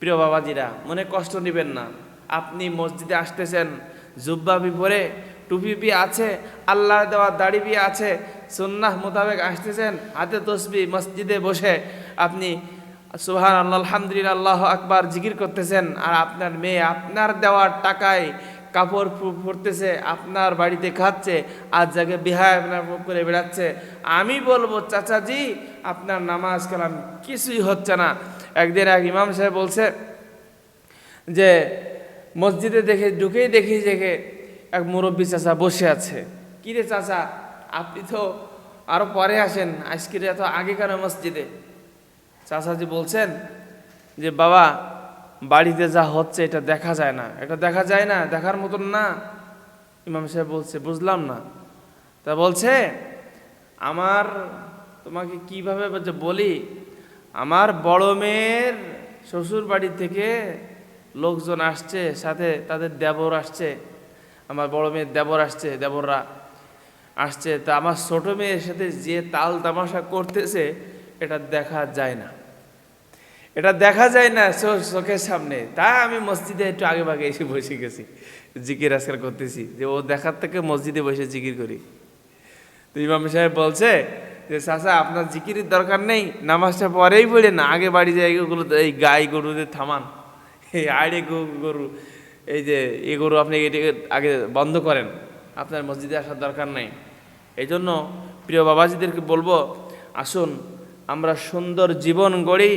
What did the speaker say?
প্রিয় বাবাজিরা, মনে কষ্ট নেবেন না। আপনি মসজিদে আসতেছেন, জুব্বা পরে, টুপি বি আছে, আল্লাহর দেওয়া দাড়ি বি আছে, সুন্নাহ মোতাবেক আসতেছেন, হাতে তসবি, মসজিদে বসে আপনি সুবহানাল্লাহ, আলহামদুলিল্লাহ, আল্লাহু আকবার জিকির করতেছেন। আর আপনার মেয়ে আপনার দেওয়ার টাকায় কাপড় পরতেছে, আপনার বাড়িতে খাচ্ছে, আজ জায়গায় বিহায় আপনার করে বেড়াচ্ছে। আমি বলবো চাচাজি, আপনার নামাজ কালাম কিছুই হচ্ছে না। একদিন এক ইমাম সাহেব বলছে যে মসজিদে দেখি এক মুরব্বী চাচা বসে আছে। কিরে চাচা, আপনি তো আরো পরে আসেন, আজকের এত আগে কেন মসজিদে? চাচাজি বলছেন যে বাবা, বাড়িতে যা হচ্ছে এটা দেখা যায় না, এটা দেখা যায় না, দেখার মতন না। ইমাম সাহেব বলছে বুঝলাম না। তা বলছে আমার তোমাকে কিভাবে বলি, আমার বড় মেয়ের শ্বশুর বাড়ি থেকে লোকজন আসছে, সাথে তাদের দেবর আসছে, আমার বড় মেয়ের দেবর আসছে, দেবররা আসছে। তা আমার ছোট মেয়ের সাথে যে তাল তামাশা করতেছে এটা দেখা যায় না, এটা দেখা যায় না চোখের সামনে। তাই আমি মসজিদে একটু আগে ভাগে এসে বসে গেছি, জিকির আজকাল করতেছি, যে ও দেখার থেকে মসজিদে বসে জিকির করি। তো ইমাম সাহেব বলছে যে চাচা, আপনার জিকিরের দরকার নেই, নামাজটা পরেই পড়ে না, আগে বাড়ি যায় এগুলো, এই গাই গরুদের থামান, এই আড়ে গরু, এই যে এই গরু আপনি এটাকে আগে বন্ধ করেন, আপনার মসজিদে আসার দরকার নেই। এই জন্য প্রিয় বাবাজিদেরকে বলবো, আসুন আমরা সুন্দর জীবন গড়ি।